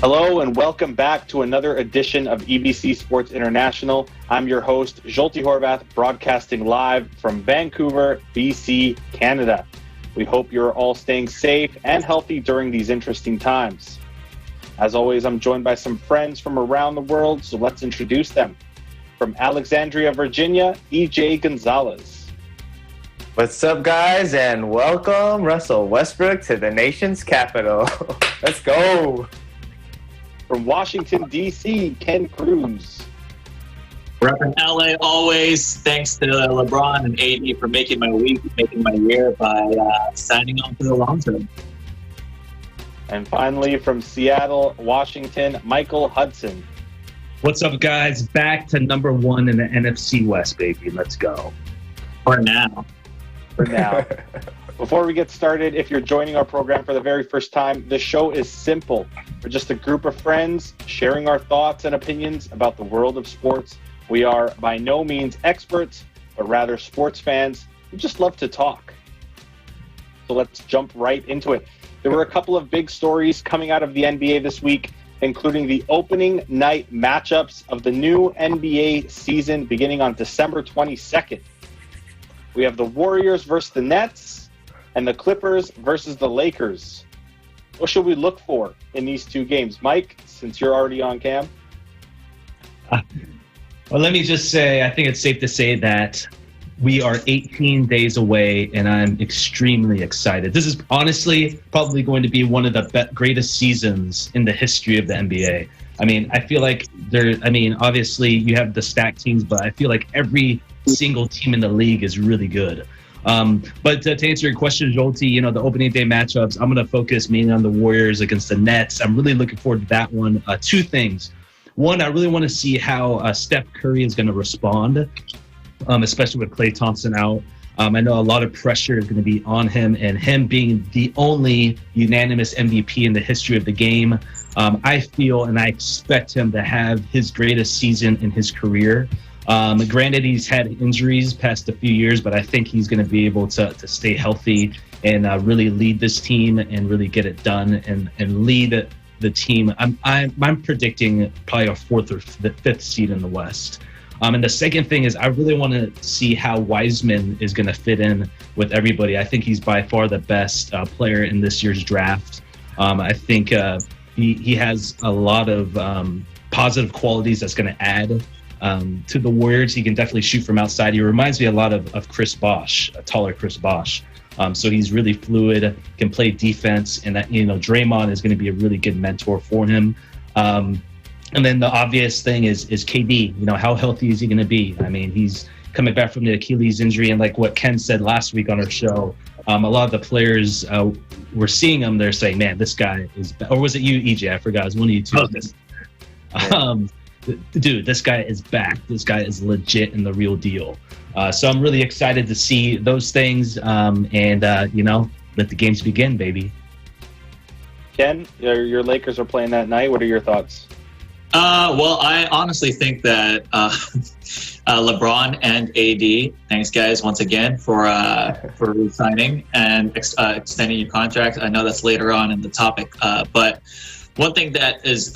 Hello and welcome back to another edition of EBC Sports International. I'm your host, Zsolti Horvath, broadcasting live from Vancouver, BC, Canada. We hope you're all staying safe and healthy during these interesting times. As always, I'm joined by some friends from around the world, so let's introduce them. From Alexandria, Virginia, EJ Gonzalez. What's up, guys, and welcome Russell Westbrook to the nation's capital. Let's go. From Washington, D.C., Ken Cruz. Repping LA always. Thanks to LeBron and AD for making my week, making my year by signing on for the long term. And finally, from Seattle, Washington, Michael Hudson. What's up, guys? Back to number one in the NFC West, baby. Let's go. For now. Before we get started, if you're joining our program for the very first time, the show is simple. We're just a group of friends sharing our thoughts and opinions about the world of sports. We are by no means experts, but rather sports fans who just love to talk. So let's jump right into it. There were a couple of big stories coming out of the NBA this week, including the opening night matchups of the new NBA season beginning on December 22nd. We have the Warriors versus the Nets and the Clippers versus the Lakers. What should we look for in these two games? Mike, since you're already on cam. Well, let me just say, I think it's safe to say that we are 18 days away, and I'm extremely excited. This is honestly probably going to be one of the greatest seasons in the history of the NBA. I mean, I feel like obviously you have the stacked teams, but I feel like every single team in the league is really good. But to answer your question, Zsolti, the opening day matchups, I'm going to focus mainly on the Warriors against the Nets. I'm really looking forward to that one. Two things. One, I really want to see how Steph Curry is going to respond, especially with Klay Thompson out. I know a lot of pressure is going to be on him, and him being the only unanimous MVP in the history of the game. I feel and I expect him to have his greatest season in his career. Granted, he's had injuries past a few years, but I think he's going to be able to stay healthy and really lead this team and really get it done and lead the team. I'm predicting probably a fourth or fifth seed in the West. And the second thing is I really want to see how Wiseman is going to fit in with everybody. I think he's by far the best player in this year's draft. I think he has a lot of positive qualities that's going to add to the Warriors. He can definitely shoot from outside. He reminds me a lot of Chris Bosh, a taller Chris Bosh. So he's really fluid, can play defense, and that Draymond is going to be a really good mentor for him. And then the obvious thing is KD. How healthy is he going to be? I mean, he's coming back from the Achilles injury, and like what Ken said last week on our show, a lot of the players were seeing him. They're saying, "Man, this guy is." Or was it you, EJ? I forgot. It was one of you two. Dude, this guy is back. This guy is legit and the real deal. So I'm really excited to see those things and let the games begin, baby. Ken, your Lakers are playing that night. What are your thoughts? Well, I honestly think that LeBron and AD, thanks guys once again for re-signing and extending your contract. I know that's later on in the topic, but one thing that is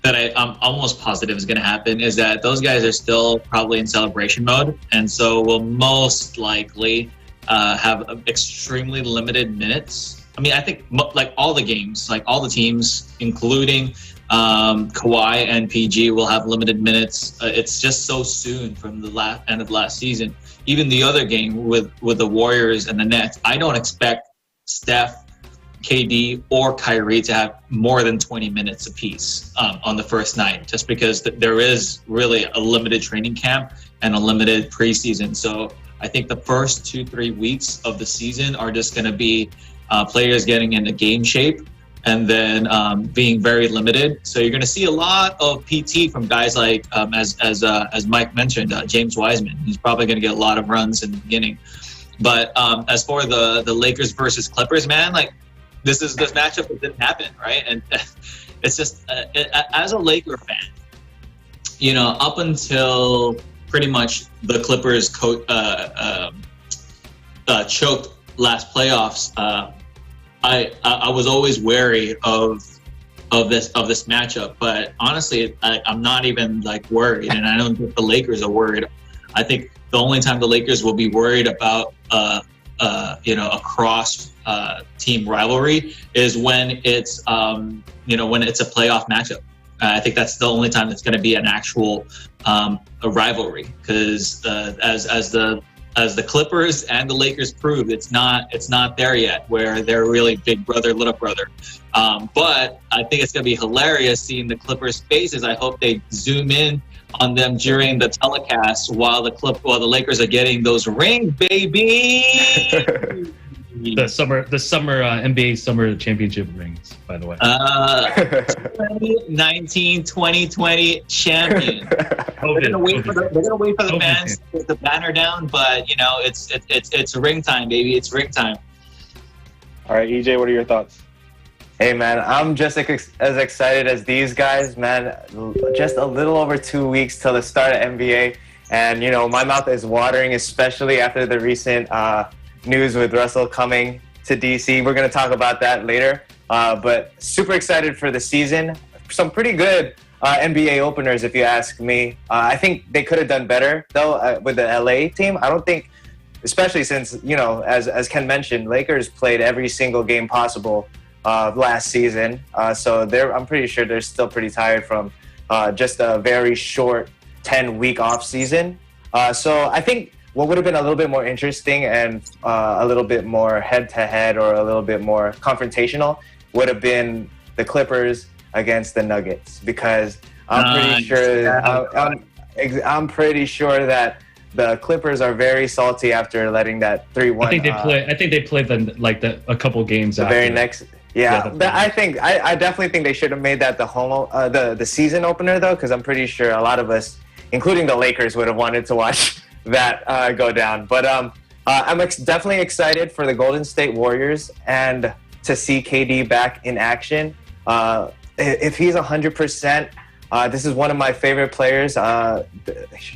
that I'm almost positive is going to happen is that those guys are still probably in celebration mode, and so will most likely have extremely limited minutes. I mean, I think like all the games, like all the teams, including Kawhi and PG, will have limited minutes. It's just so soon from the end of last season. Even the other game with the Warriors and the Nets, I don't expect Steph, KD, or Kyrie to have more than 20 minutes apiece on the first night, just because there is really a limited training camp and a limited preseason. So I think the first 2-3 weeks of the season are just going to be players getting into game shape and then being very limited. So you're going to see a lot of PT from guys like, as Mike mentioned, James Wiseman. He's probably going to get a lot of runs in the beginning. But as for the Lakers versus Clippers, man, like this matchup that didn't happen, right? And it's just as a Laker fan, up until pretty much the Clippers choked last playoffs, I was always wary of of this matchup. But honestly, I'm not even like worried, and I don't think the Lakers are worried. I think the only time the Lakers will be worried about a cross team rivalry is when it's when it's a playoff matchup. I think that's the only time it's going to be an actual a rivalry, because as the Clippers and the Lakers proved, it's not there yet where they're really big brother, little brother. But I think it's going to be hilarious seeing the Clippers' faces. I hope they zoom in on them during the telecast while the Lakers are getting those rings, baby. The summer NBA summer championship rings, by the way. 2019, 2020 champion. They're gonna wait for the fans to put the banner down, but it's ring time, baby. It's ring time. All right, EJ, what are your thoughts? Hey, man, I'm just as excited as these guys, man. Just a little over 2 weeks till the start of NBA, and my mouth is watering, especially after the recent news with Russell coming to DC. We're going to talk about that later, but super excited for the season. Some pretty good NBA openers, if you ask me. I think they could have done better, though, with the LA team. I don't think, especially since, as Ken mentioned, Lakers played every single game possible last season. So I'm pretty sure they're still pretty tired from just a very short 10-week off season. So I think what would have been a little bit more interesting and a little bit more head-to-head or a little bit more confrontational would have been the Clippers against the Nuggets, because I'm pretty sure that the Clippers are very salty after letting that 3-1. I think they played a couple games the after. Very next. Yeah, I definitely think they should have made that the season opener, though, because I'm pretty sure a lot of us, including the Lakers, would have wanted to watch that go down. But I'm definitely excited for the Golden State Warriors and to see KD back in action. If he's 100%, this is one of my favorite players.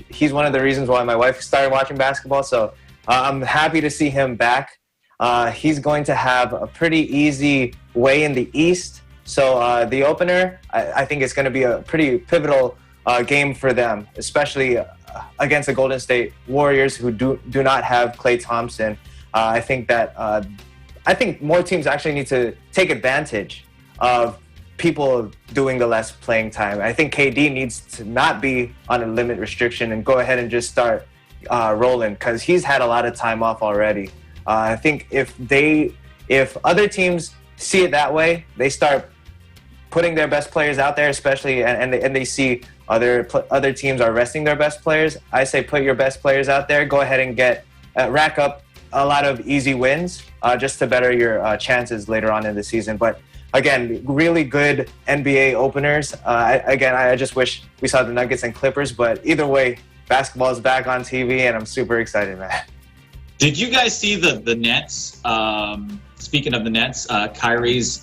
He's one of the reasons why my wife started watching basketball. So I'm happy to see him back. He's going to have a pretty easy way in the East. So the opener, I think it's going to be a pretty pivotal game for them, especially against the Golden State Warriors, who do not have Klay Thompson. I think more teams actually need to take advantage of people doing the less playing time. I think KD needs to not be on a limit restriction and go ahead and just start rolling, because he's had a lot of time off already. I think if other teams see it that way, they start putting their best players out there, especially, and they see other teams are resting their best players. I say put your best players out there. Go ahead and rack up a lot of easy wins just to better your chances later on in the season. But again, really good NBA openers. I just wish we saw the Nuggets and Clippers, but either way, basketball is back on TV, and I'm super excited, man. Did you guys see the Nets? Speaking of the Nets, Kyrie's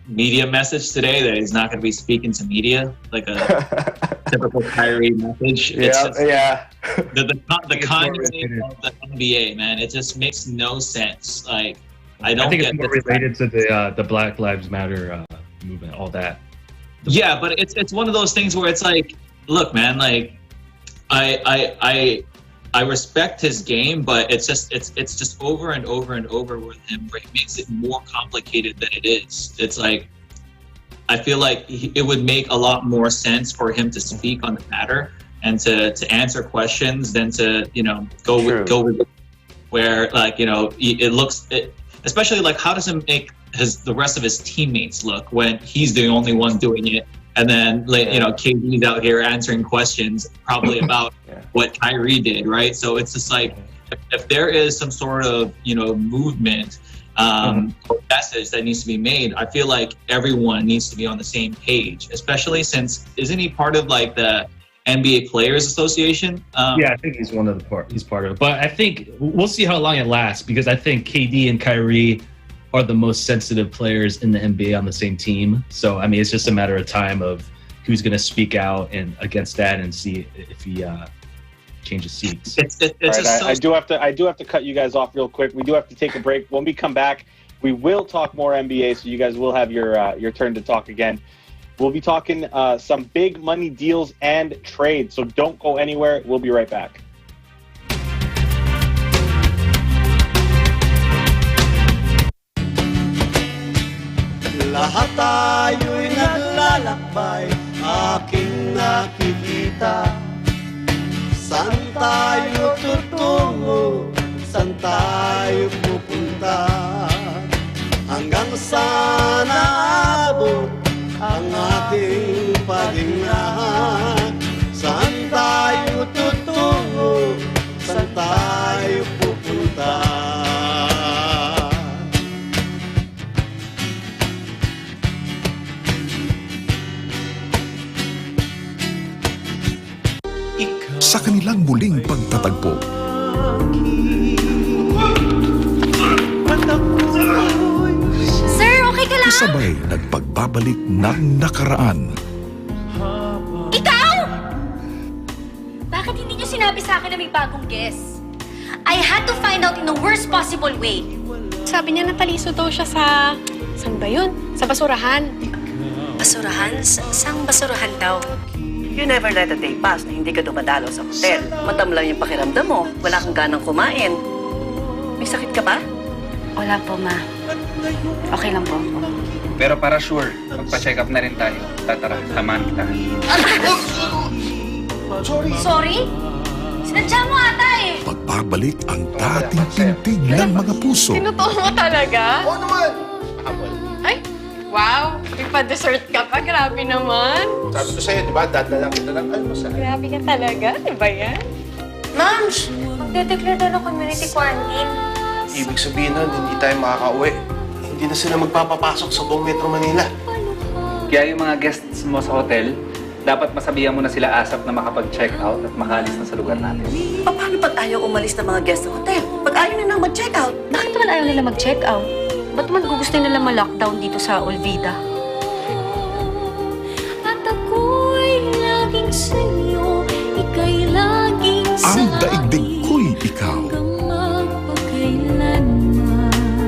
media message today that he's not going to be speaking to media, like a typical Kyrie message. Yeah. The Kanye of the NBA, man, it just makes no sense. Like, I think it's more related to the Black Lives Matter movement, all that. Yeah, but it's one of those things where it's like, look, man, like I respect his game, but it's just over and over and over with him, where he makes it more complicated than it is. It's like, I feel like it would make a lot more sense for him to speak on the matter and to answer questions than to go with where, like, it looks, especially like, how does it make the rest of his teammates look when he's the only one doing it? And then, KD's out here answering questions probably about what Kyrie did, right? So it's just like, if there is some sort of, movement or message that needs to be made, I feel like everyone needs to be on the same page, especially since, isn't he part of like the NBA Players Association? Yeah, I think he's he's part of it. But I think we'll see how long it lasts, because I think KD and Kyrie are the most sensitive players in the NBA on the same team. So, I mean, it's just a matter of time of who's going to speak out and against that and see if he changes seats. I do have to cut you guys off real quick. We do have to take a break. When we come back, We will talk more NBA, so you guys will have your turn to talk again. We'll be talking some big money deals and trades, so don't go anywhere. We'll be right back. Lahat tayo'y naglalakbay, aking nakikita. Saan tayo tutungo, saan tayo pupunta? Hanggang saan aabot ang ating paghinga? Saan tayo tutungo, saan tayo pupunta? Sa kanilang muling pagtatagpo, Sir, okay ka lang? kasabay nagpagbabalik ng nakaraan. Ikaw! Bakit hindi niyo sinabi sa akin na may bagong guest? I had to find out in the worst possible way. Sabi niya nataliso daw siya sa... Saan ba yun? Sa basurahan. Basurahan? Saang basurahan daw? You never let a day pass na hindi ka dumadalo sa hotel. Madam lang yung pakiramdam mo. Wala kang ganang kumain. May sakit ka ba? Wala po, ma. Okay lang po ako. Pero para sure, magpa-check up na rin tayo. Tara, samahan kita. Sorry? Sinadya mo ata eh. Pagbabalik ang dating tintig ng mga puso. Tinutuo mo talaga? Oo naman! Ay, wow! May pa-dessert ka pa. Grabe naman. Sabi ko sa'yo, di ba? Dadalang kita ng almusal. Grabe ka talaga. Di ba yan? Ma'am, magde-declare daw ng community quarantine. Ibig sabihin nun, hindi tayo makaka-uwi. Hindi na sila magpapapasok sa buong Metro Manila. Kaya yung mga guests mo sa hotel, dapat masabihan mo na sila ASAP na makapag-check out at makaalis na sa lugar natin. Paano pag ayaw umalis ng mga guests sa hotel? Pag ayaw na nang mag-check out? Bakit naman ayaw nila mag-check out? Ba't naman gusto nila ma-lockdown dito sa Olvida? At ako'y laging sa'yo, ika'y laging Ang daigdig ko'y ikaw.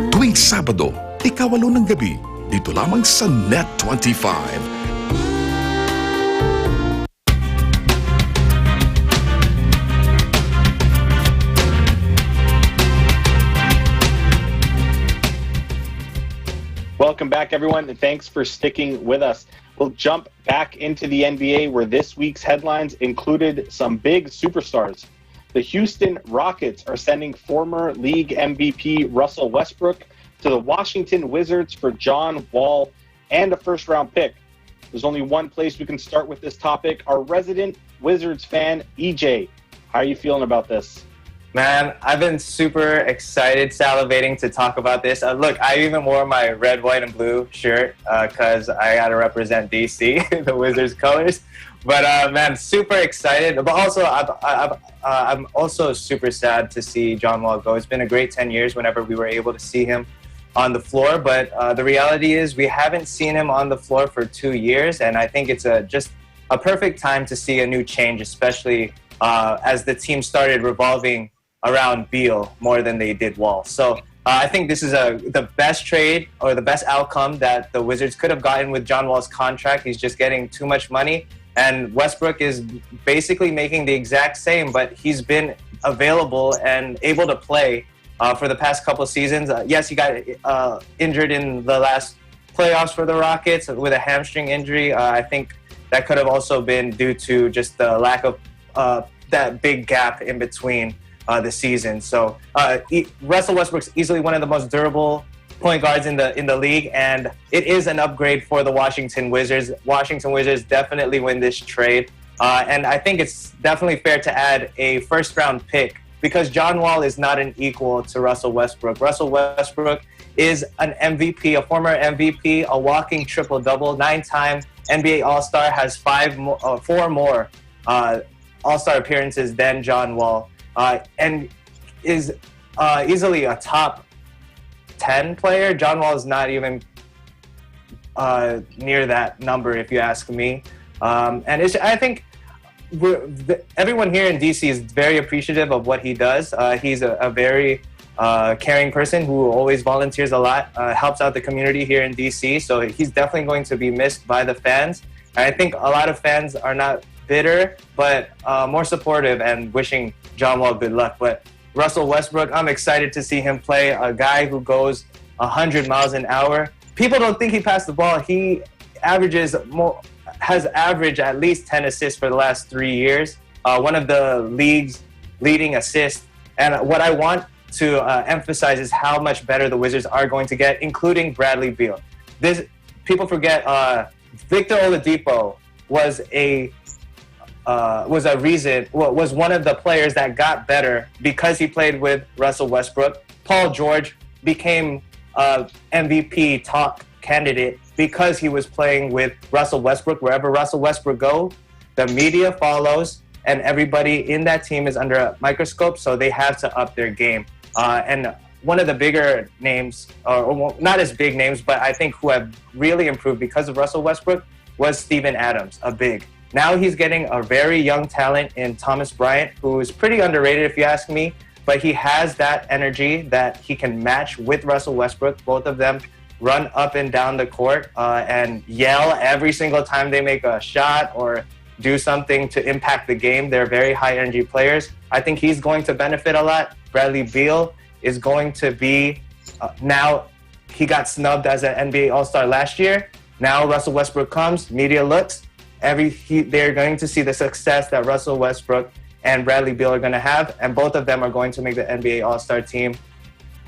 Tuwing Sabado, ika-8 ng gabi, dito lamang sa Net 25. Welcome back, everyone, and thanks for sticking with us. We'll jump back into the NBA, where this week's headlines included some big superstars. The Houston Rockets are sending former league MVP Russell Westbrook to the Washington Wizards for John Wall and a first-round pick. There's only one place we can start with this topic. Our resident Wizards fan, EJ, how are you feeling about this? Man, I've been super excited, salivating to talk about this. Look, I even wore my red, white, and blue shirt because I got to represent DC, the Wizards colors. But man, super excited. But also, I'm also super sad to see John Wall go. It's been a great 10 years whenever we were able to see him on the floor. But the reality is we haven't seen him on the floor for 2 years. And I think it's just a perfect time to see a new change, especially as the team started revolving around Beal more than they did Wall. So I think this is the best trade or the best outcome that the Wizards could have gotten with John Wall's contract. He's just getting too much money. And Westbrook is basically making the exact same, but he's been available and able to play for the past couple of seasons. Yes, he got injured in the last playoffs for the Rockets with a hamstring injury. I think that could have also been due to just the lack of that big gap in between the season. So Russell Westbrook's easily one of the most durable point guards in the league, and it is an upgrade for the Washington Wizards. Washington Wizards definitely win this trade, and I think it's definitely fair to add a first-round pick because John Wall is not an equal to Russell Westbrook. Russell Westbrook is an MVP, a former MVP, a walking triple-double, 9-time NBA All-Star, has 4 more All-Star appearances than John Wall, and is easily a top 10 player. John Wall is not even near that number, if you ask me. And I think everyone here in DC is very appreciative of what he does. He's a very caring person who always volunteers a lot, helps out the community here in DC. So he's definitely going to be missed by the fans. And I think a lot of fans are not bitter, but more supportive and wishing John Wall good luck. But Russell Westbrook, I'm excited to see him play. A guy who goes 100 miles an hour. People don't think he passed the ball. He has averaged at least 10 assists for the last 3 years. One of the league's leading assists. And what I want to emphasize is how much better the Wizards are going to get, including Bradley Beal. People forget Victor Oladipo was one of the players that got better because he played with Russell Westbrook. Paul George became MVP top candidate because he was playing with Russell Westbrook. Wherever Russell Westbrook goes, the media follows, and everybody in that team is under a microscope, so they have to up their game. And one of the bigger names, or not as big names, but I think who have really improved because of Russell Westbrook was Steven Adams, a big. Now he's getting a very young talent in Thomas Bryant, who is pretty underrated if you ask me, but he has that energy that he can match with Russell Westbrook. Both of them run up and down the court and yell every single time they make a shot or do something to impact the game. They're very high energy players. I think he's going to benefit a lot. Bradley Beal is going to be, now he got snubbed as an NBA All-Star last year. Now Russell Westbrook comes, media looks, they're going to see the success that Russell Westbrook and Bradley Beal are going to have, and both of them are going to make the NBA All-Star team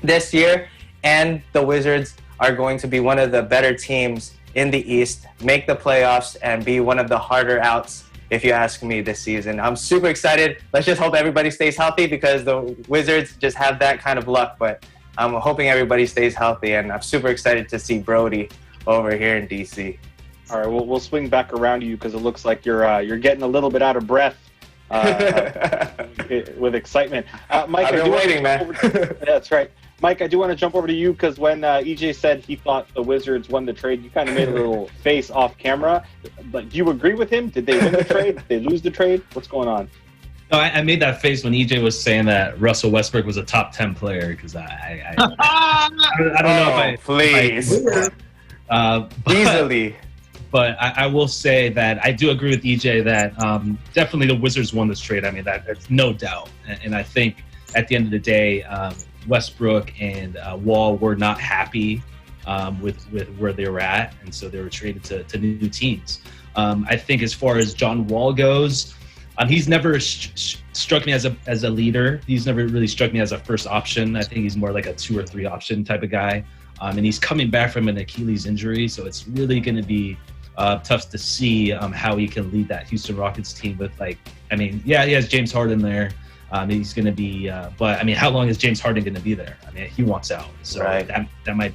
this year, and the Wizards are going to be one of the better teams in the East, make the playoffs, and be one of the harder outs, if you ask me, this season. I'm super excited. Let's just hope everybody stays healthy because the Wizards just have that kind of luck, but I'm hoping everybody stays healthy, and I'm super excited to see Brody over here in DC. All right, we'll swing back around to you because it looks like you're getting a little bit out of breath with excitement. Mike, I've been waiting, man. That's right. Mike, I do want to jump over to you because when EJ said he thought the Wizards won the trade, you kind of made a little face off camera. But do you agree with him? Did they win the trade? Did they lose the trade? What's going on? No, I made that face when EJ was saying that Russell Westbrook was a top 10 player because I don't know please. Easily. But I will say that I do agree with EJ that definitely the Wizards won this trade. I mean, that's no doubt. And I think at the end of the day, Westbrook and Wall were not happy with where they were at, and so they were traded to new teams. I think as far as John Wall goes, he's never struck me as a leader. He's never really struck me as a first option. I think he's more like a 2 or 3 option type of guy. And he's coming back from an Achilles injury, so it's really going to be tough to see how he can lead that Houston Rockets team with, he has James Harden there. He's going to be, but I mean, how long is James Harden going to be there? I mean, he wants out, so right. that might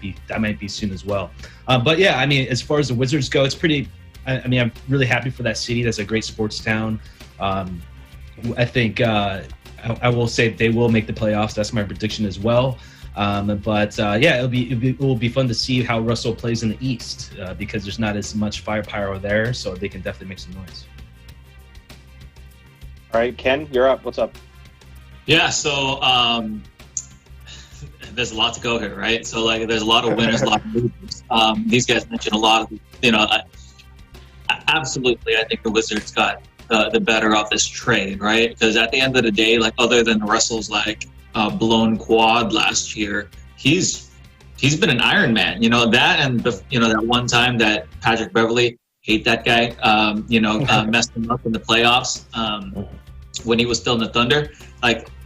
be soon as well. But yeah, I mean, as far as the Wizards go, it's pretty. I'm really happy for that city. That's a great sports town. I think I will say they will make the playoffs. That's my prediction as well. Yeah, it will be fun to see how Russell plays in the East because there's not as much firepower there, so they can definitely make some noise. All right, Ken, you're up. What's up? Yeah, so there's a lot to go here, right? So there's a lot of winners, a lot of losers. These guys mentioned a lot of, absolutely, I think the Wizards got the better of this trade, right? Because at the end of the day, other than Russell's blown quad last year, he's been an Iron Man. That and that one time that Patrick Beverley, hate that guy, messed him up in the playoffs when he was still in the Thunder.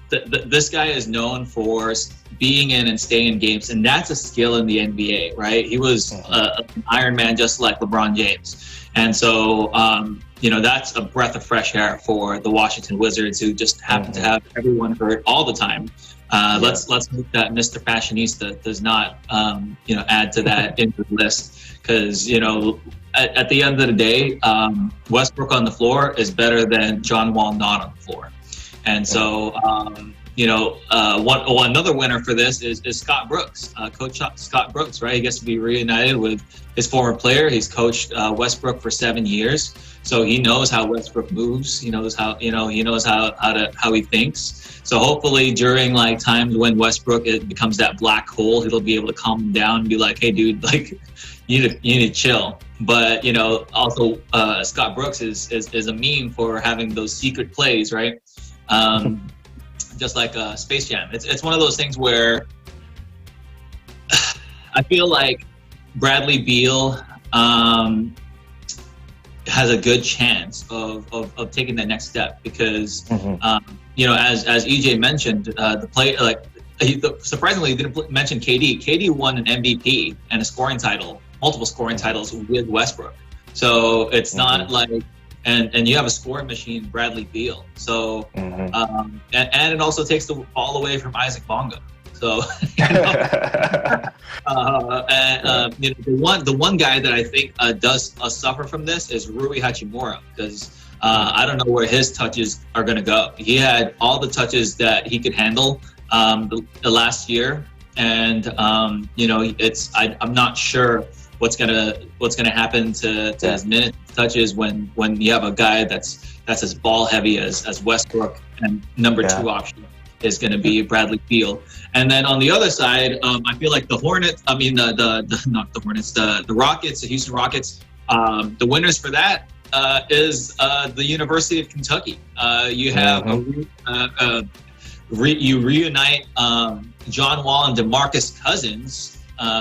This guy is known for being in and staying in games, and that's a skill in the NBA, right? He was an Iron Man just like LeBron James. And so, that's a breath of fresh air for the Washington Wizards, who just happen to have everyone hurt all the time. Let's hope that Mr. Fashionista does not, add to that injured list, because at the end of the day, Westbrook on the floor is better than John Wall not on the floor. And so, another winner for this is Scott Brooks, Coach Scott Brooks, right? He gets to be reunited with his former player. He's coached Westbrook for 7 years, so he knows how Westbrook moves. He knows how how he thinks. So hopefully during like times when Westbrook becomes that black hole, he'll be able to calm him down and be like, "Hey, dude, like you need to chill." But also Scott Brooks is a meme for having those secret plays, right? Just like Space Jam. It's one of those things where I feel like Bradley Beal has a good chance of taking that next step because as EJ mentioned, the play surprisingly he didn't mention KD. KD won an MVP and a scoring title, multiple scoring titles with Westbrook. So it's not like and you have a scoring machine, Bradley Beal. So and it also takes the ball away from Isaac Bonga. So the one guy that I think does suffer from this is Rui Hachimura because I don't know where his touches are going to go. He had all the touches that he could handle the last year, and I'm not sure what's gonna happen to his minutes touches when you have a guy that's as ball heavy as Westbrook, and number two option is going to be Bradley Beal. And then on the other side, I feel like the Rockets, the Houston Rockets, the winners for that is the University of Kentucky. You have you reunite John Wall and DeMarcus Cousins,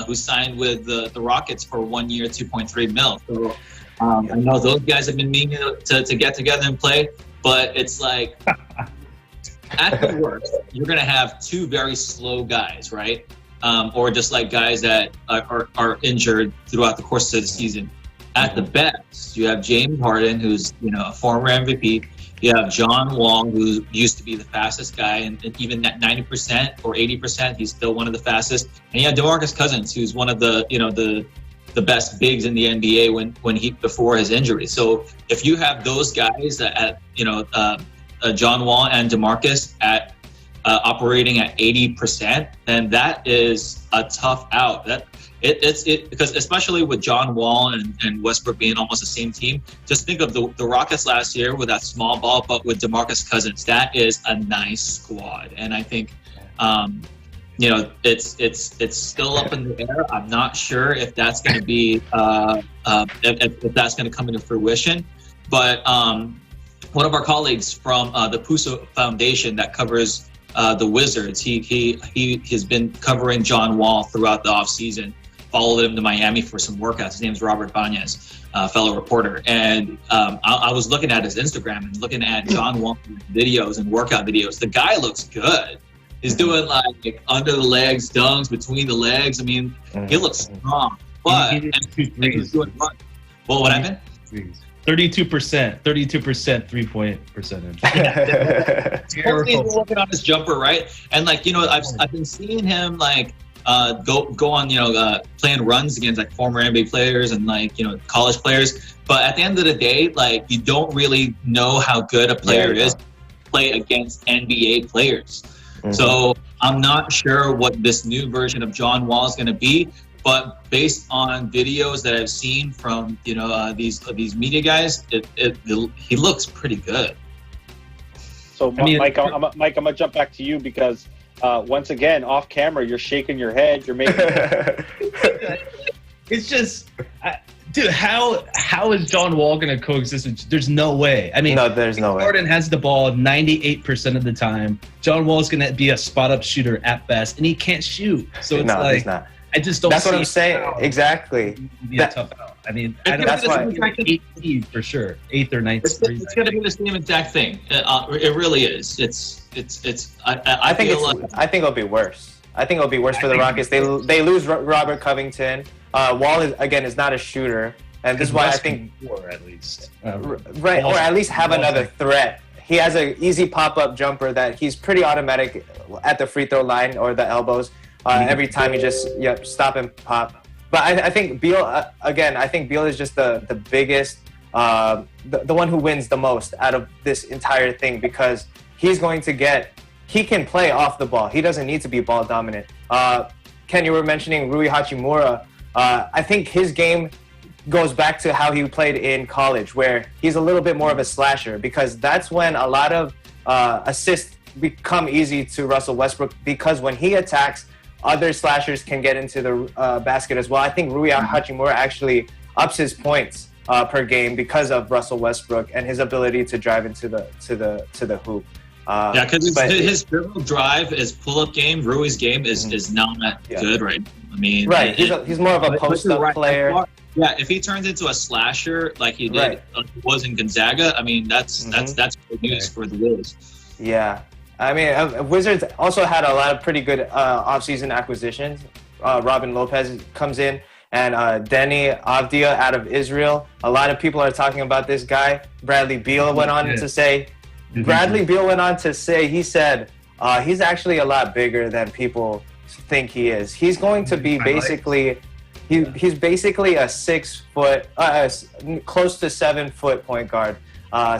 who signed with the Rockets for 1 year, $2.3 million. So I know those guys have been meaning to get together and play, but it's like at the worst, you're going to have two very slow guys, right? Or just like guys that are injured throughout the course of the season. At the best, you have James Harden, who's a former MVP. You have John Wall, who used to be the fastest guy, and even at 90% or 80%, he's still one of the fastest. And you have DeMarcus Cousins, who's one of the the best bigs in the NBA before his injury. So if you have those guys at John Wall and DeMarcus at operating at 80%, then that is a tough out. Because especially with John Wall and Westbrook being almost the same team, just think of the Rockets last year with that small ball, but with DeMarcus Cousins, that is a nice squad. And I think, it's still up in the air. I'm not sure if that's going to be if that's going to come into fruition. But one of our colleagues from the Puso Foundation that covers the Wizards, he has been covering John Wall throughout the offseason. Followed him to Miami for some workouts. His name's Robert Banez, fellow reporter. And I was looking at his Instagram and looking at John Wall's videos and workout videos. The guy looks good. He's doing like under the legs, dunks between the legs. I mean, he looks strong. But he's doing what? Well, what happened? 32% 3-point percentage. He's working on his jumper, right? And I've been seeing him go on playing runs against like former NBA players and college players. But at the end of the day, you don't really know how good a player is to play against NBA players. So I'm not sure what this new version of John Wall is going to be. But based on videos that I've seen from these media guys, he looks pretty good. So Mike, I'm gonna jump back to you because once again, off camera, you're shaking your head. You're making. It's just, dude. How is John Wall gonna coexist? There's no way. I mean, no, there's no way. Harden has the ball 98% of the time. John Wall's gonna be a spot up shooter at best, and he can't shoot. So it's he's not. I just don't. That's what I'm saying. Exactly. Be a tough out. I mean, that's why 8th for sure, 8th or 9th. It's going to be the same exact thing. It really is. I think it'll be worse. I think it'll be worse for the Rockets. They lose Robert Covington. Wall is not a shooter, and this is why I think at least right, or at least have another threat. He has an easy pop-up jumper that he's pretty automatic at the free throw line or the elbows. Every time you just stop and pop. But I think Beal, I think Beal is just the biggest, the one who wins the most out of this entire thing because he's going to get he can play off the ball. He doesn't need to be ball dominant. Ken, you were mentioning Rui Hachimura. I think his game goes back to how he played in college, where he's a little bit more of a slasher, because that's when a lot of assists become easy to Russell Westbrook, because when he attacks, other slashers can get into the basket as well. I think Rui Hachimura actually ups his points per game because of Russell Westbrook and his ability to drive into the hoop. Because his dribble drive, his pull-up game, Rui's game is not that good right now. I mean, right? He's more of a post-up player. Yeah, if he turns into a slasher like he did, was in Gonzaga, I mean that's good news for the Wolves. Yeah, I mean Wizards also had a lot of pretty good offseason acquisitions. Robin Lopez comes in, and Deni Avdia out of Israel. A lot of people are talking about this guy. Bradley Beal went on to say. He said he's actually a lot bigger than people think he is. He's going to be basically. He's basically a 6 foot, close to 7 foot point guard.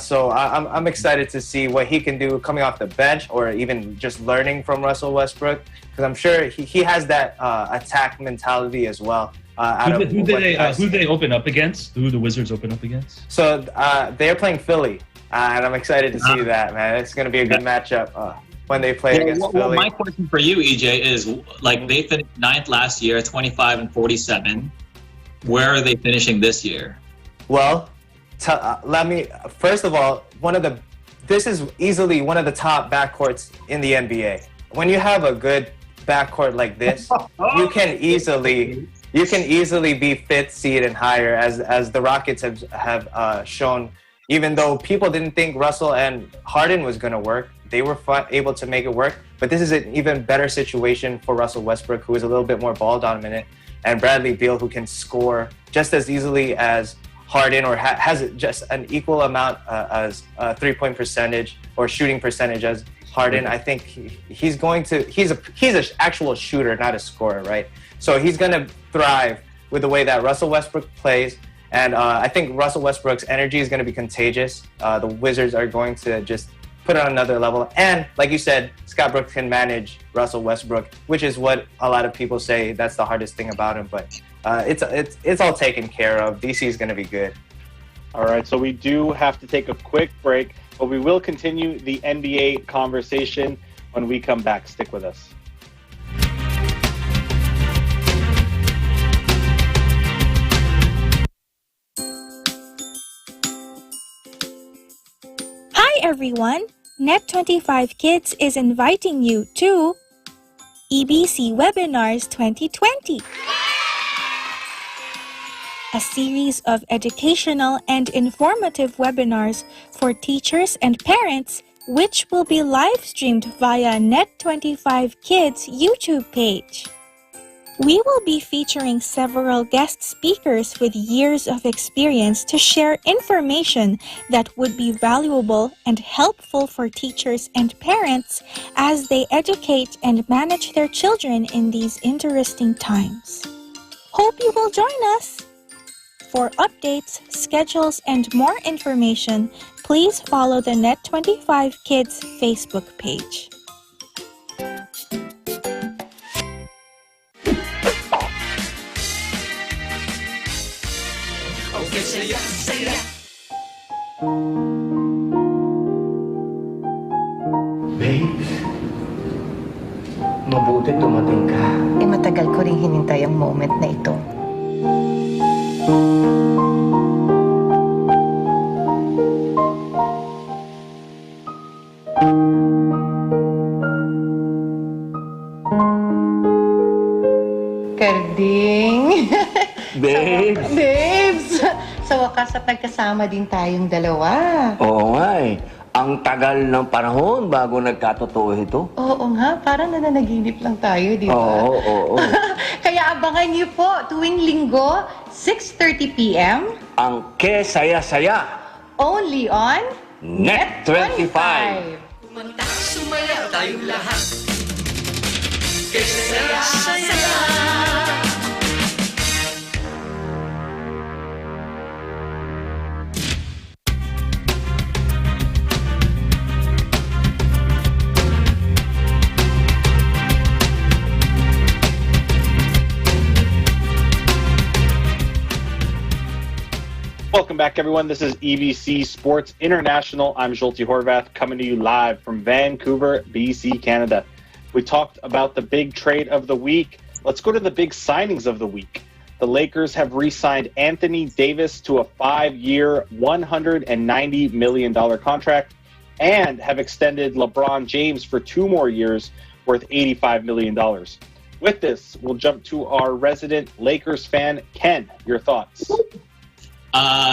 So I'm excited to see what he can do coming off the bench, or even just learning from Russell Westbrook, because I'm sure he has that attack mentality as well. Who they open up against? Who the Wizards open up against? So they're playing Philly, and I'm excited to see that, man. It's going to be a good matchup. When they play against Philly. Well, my question for you, EJ, is like they finished 9th last year, 25-47. Where are they finishing this year? Well, let me first of all, this is easily one of the top backcourts in the NBA. When you have a good backcourt like this, you can easily be 5th seed and higher, as the Rockets have shown. Even though people didn't think Russell and Harden was going to work, they were able to make it work. But this is an even better situation for Russell Westbrook, who is a little bit more ball dominant, and Bradley Beal, who can score just as easily as Harden, or has just an equal amount as 3-point percentage or shooting percentage as Harden. I think he's an actual shooter, not a scorer, right? So he's going to thrive with the way that Russell Westbrook plays. And I think Russell Westbrook's energy is going to be contagious. The Wizards are going to just put it on another level. And like you said, Scott Brooks can manage Russell Westbrook, which is what a lot of people say that's the hardest thing about him. But it's all taken care of. DC is going to be good. All right, so we do have to take a quick break, but we will continue the NBA conversation when we come back. Stick with us. Hi everyone! Net25 Kids is inviting you to EBC Webinars 2020. A series of educational and informative webinars for teachers and parents, which will be live-streamed via Net25 Kids' YouTube page. We will be featuring several guest speakers with years of experience to share information that would be valuable and helpful for teachers and parents as they educate and manage their children in these interesting times. Hope you will join us! For updates, schedules, and more information, please follow the Net25 Kids Facebook page. Babes, mabuti dumating ka. Matagal ko ring hinintay ang moment na ito. Karding! Babes! Babes! Sa wakas at nagkasama din tayong dalawa. Oo nga eh. Ang tagal ng panahon bago nagkatotoo ito. Oo nga, parang nananaginip lang tayo, di ba? Oo. Kaya abangan niyo po tuwing linggo, 6:30 p.m. Ang Kesaya-saya. Only on Net25. Kumanta, sumayaw tayong lahat. Kesaya-saya. Welcome back, everyone. This is EBC Sports International. I'm Zsolti Horvath, coming to you live from Vancouver, BC, Canada. We talked about the big trade of the week. Let's go to the big signings of the week. The Lakers have re-signed Anthony Davis to a 5-year, $190 million contract and have extended LeBron James for 2 more years worth $85 million. With this, we'll jump to our resident Lakers fan, Ken. Your thoughts?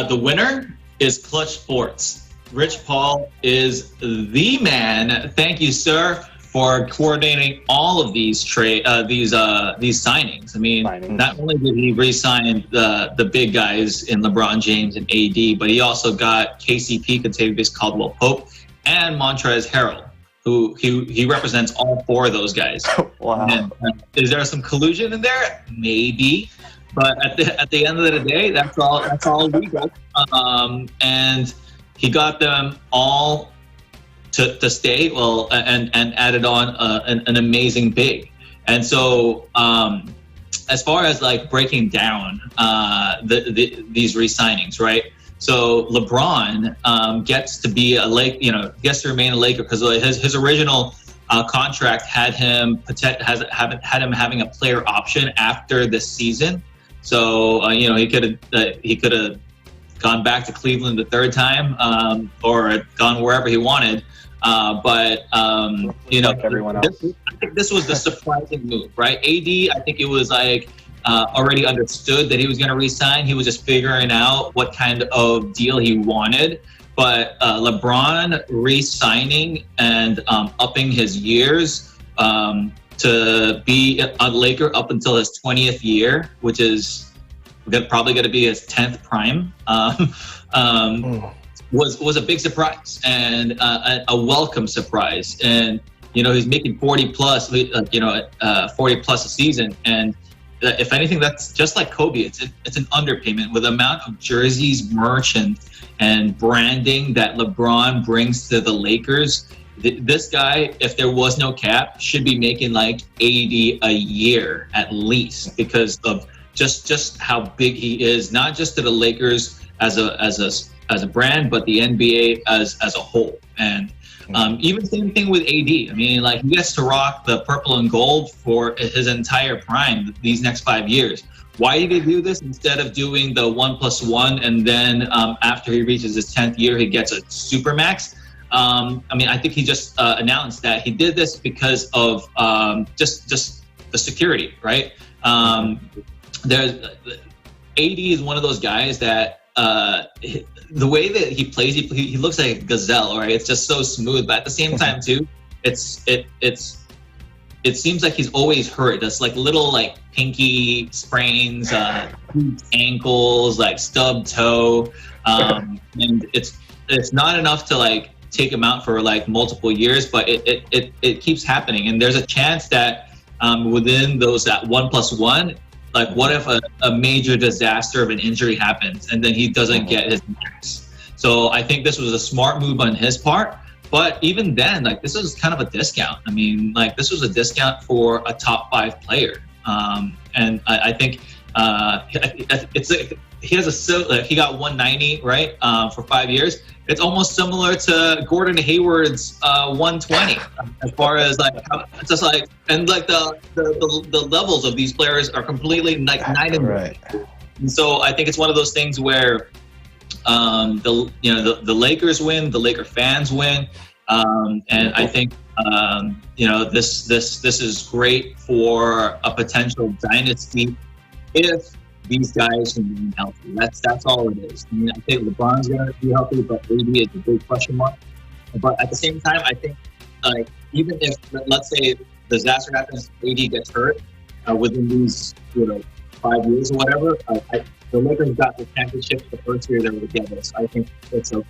The winner is Clutch Sports. Rich Paul is the man. Thank you, sir, for coordinating all of these signings. I mean, not only did he re-sign the big guys in LeBron James and AD, but he also got KCP, Kentavious Caldwell-Pope, and Montrezl Harrell, who he represents all 4 of those guys. Wow. And, is there some collusion in there? Maybe. But at the end of the day, that's all we got. And he got them all to stay. Well, and added on an amazing big. And so, as far as like breaking down these re-signings, right? So LeBron gets to be gets to remain a Laker because his original contract had him having a player option after this season. So he could have gone back to Cleveland the 3rd time, or gone wherever he wanted. But everyone else. I think this was the surprising move, right? AD, I think it was like already understood that he was going to re-sign. He was just figuring out what kind of deal he wanted. But LeBron re-signing and upping his years to be a Laker up until his 20th year, which is probably going to be his 10th prime, was a big surprise and a welcome surprise. And he's making 40 plus a season. And if anything, that's just like Kobe. It's an underpayment with the amount of jerseys, merch, and branding that LeBron brings to the Lakers. This guy, if there was no cap, should be making like 80 a year at least, because of just how big he is, not just to the Lakers as a brand, but the NBA as a whole. And even same thing with AD. I mean, like, he gets to rock the purple and gold for his entire prime these next 5 years. Why did he do this instead of doing the 1+1 and then after he reaches his 10th year he gets a supermax? I think he just announced that he did this because of just the security, right? AD is one of those guys that the way that he plays, he looks like a gazelle, right? It's just so smooth, but at the same time too, it seems like he's always hurt. That's like little like pinky sprains, ankles, like stub toe, and it's not enough to like take him out for like multiple years, but it keeps happening. And there's a chance that within that 1+1, like what if a major disaster of an injury happens and then he doesn't get his max? So I think this was a smart move on his part. But even then, like, this was kind of a discount. I mean, like, this was a discount for a top 5 player. And I think it's like he got 190, right, for 5 years. It's almost similar to Gordon Hayward's 120 as far as like it's just like, and like the levels of these players are completely like night and day. And so I think it's one of those things where the Lakers win, the Laker fans win, and I think this is great for a potential dynasty if these guys can be healthy. That's all it is. I mean, I think LeBron's going to be healthy, but AD is a big question mark. But at the same time, I think even if, let's say, disaster happens, AD gets hurt within these 5 years or whatever, the Lakers got the championship the first year they were together. So I think it's okay.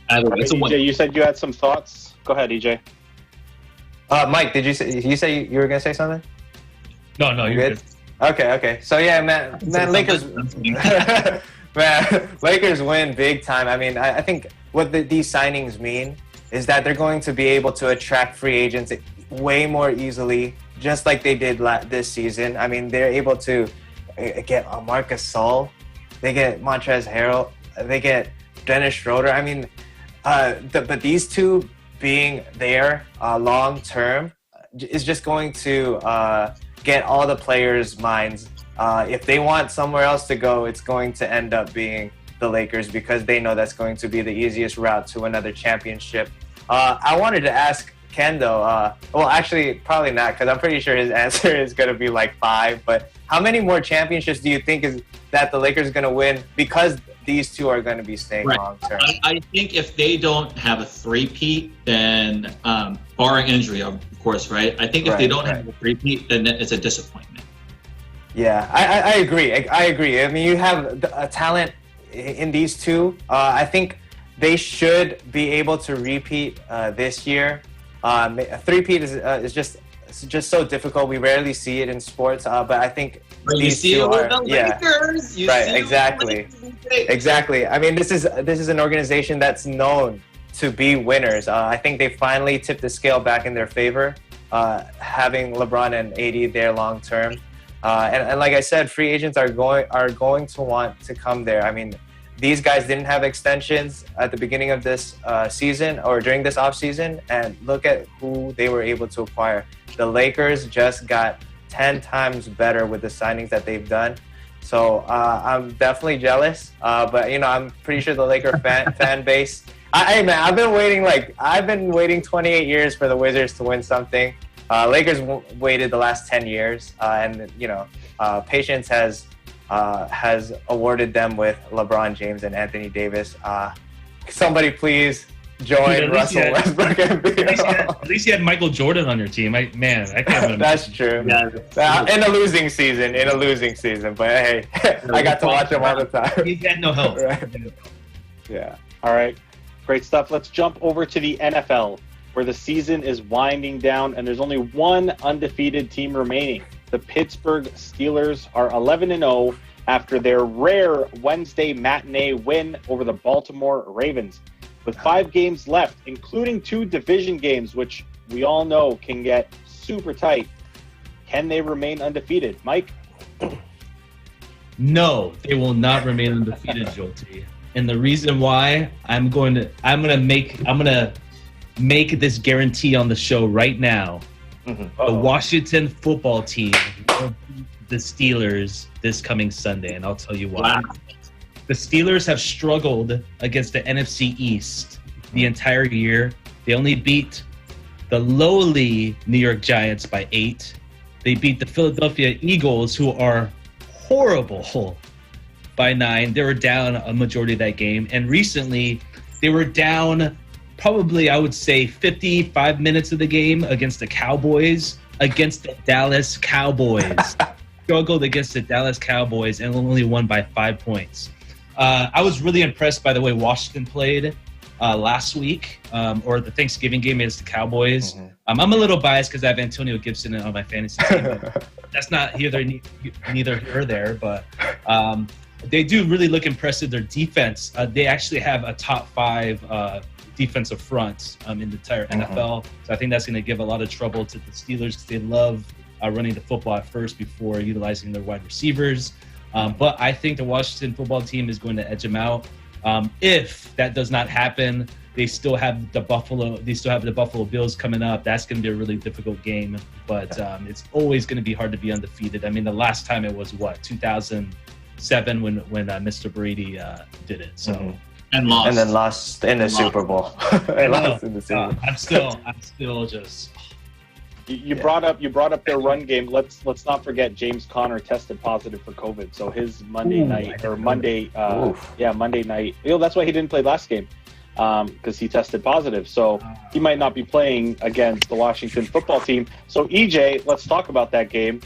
Either way, it's a win. EJ, you said you had some thoughts. Go ahead, EJ. Mike, did you say you were going to say something? No, you're good. Okay. So yeah, man, Lakers, Lakers win big time. I mean, I think what these signings mean is that they're going to be able to attract free agents way more easily, just like they did this season. I mean, they're able to get Marc Gasol they get Montrezl Harrell, they get Dennis Schroeder. I mean, but these two being there long term is just going to get all the players' minds. If they want somewhere else to go, it's going to end up being the Lakers because they know that's going to be the easiest route to another championship. I wanted to ask Ken though, well actually probably not because I'm pretty sure his answer is going to be like 5, but how many more championships do you think is that the Lakers are going to win because these two are going to be staying long term? I think if they don't have a three-peat, then barring injury, of course, right? I think if they don't have a three-peat, then it's a disappointment. Yeah, I agree. I agree. I mean, you have a talent in these two. I think they should be able to repeat this year. A three-peat is just so difficult. We rarely see it in sports, but I think these two are. Exactly. I mean, this is an organization that's known to be winners. I think they finally tipped the scale back in their favor, having LeBron and AD there long term. And like I said, free agents are going to want to come there. I mean, these guys didn't have extensions at the beginning of this season or during this offseason, and look at who they were able to acquire. The Lakers just got 10 times better with the signings that they've done. So I'm definitely jealous, but I'm pretty sure the Laker fan base. Hey man, I've been waiting 28 years for the Wizards to win something. Lakers waited the last 10 years, and patience has awarded them with LeBron James and Anthony Davis. Somebody please join Russell Westbrook and at least you had Michael Jordan on your team. I can't remember. That's true. Yeah, in a losing season. But hey, I got to watch him all the time. He had no help. Right. Yeah. All right. Great stuff. Let's jump over to the NFL, where the season is winding down and there's only one undefeated team remaining. The Pittsburgh Steelers are 11-0 after their rare Wednesday matinee win over the Baltimore Ravens. With 5 games left, including 2 division games, which we all know can get super tight, can they remain undefeated? Mike? No, they will not remain undefeated, Jolty. And the reason why, I'm gonna make this guarantee on the show right now. The Washington football team will beat the Steelers this coming Sunday, and I'll tell you why. Wow. The Steelers have struggled against the NFC East the entire year. They only beat the lowly New York Giants by 8. They beat the Philadelphia Eagles, who are horrible, by 9. They were down a majority of that game. And recently, they were down probably, I would say, 55 minutes of the game against the Cowboys, against the Dallas Cowboys. Struggled against the Dallas Cowboys and only won by 5 points. I was really impressed by the way Washington played last week, or the Thanksgiving game against the Cowboys. I'm a little biased because I have Antonio Gibson on my fantasy team. That's not neither here or there, but they do really look impressive. Their defense, they actually have a top 5 defensive front in the entire NFL. So I think that's going to give a lot of trouble to the Steelers because they love running the football at first before utilizing their wide receivers. But I think the Washington football team is going to edge them out. If that does not happen, they still have the Buffalo Bills coming up. That's going to be a really difficult game. But it's always going to be hard to be undefeated. I mean, the last time it was 2007 when Mr. Brady did it. So. And lost. And then lost in the Super Bowl. I'm still just. You brought up their run game. Let's not forget James Conner tested positive for COVID. So his Monday night. That's why he didn't play last game, because he tested positive. So he might not be playing against the Washington football team. So EJ, let's talk about that game.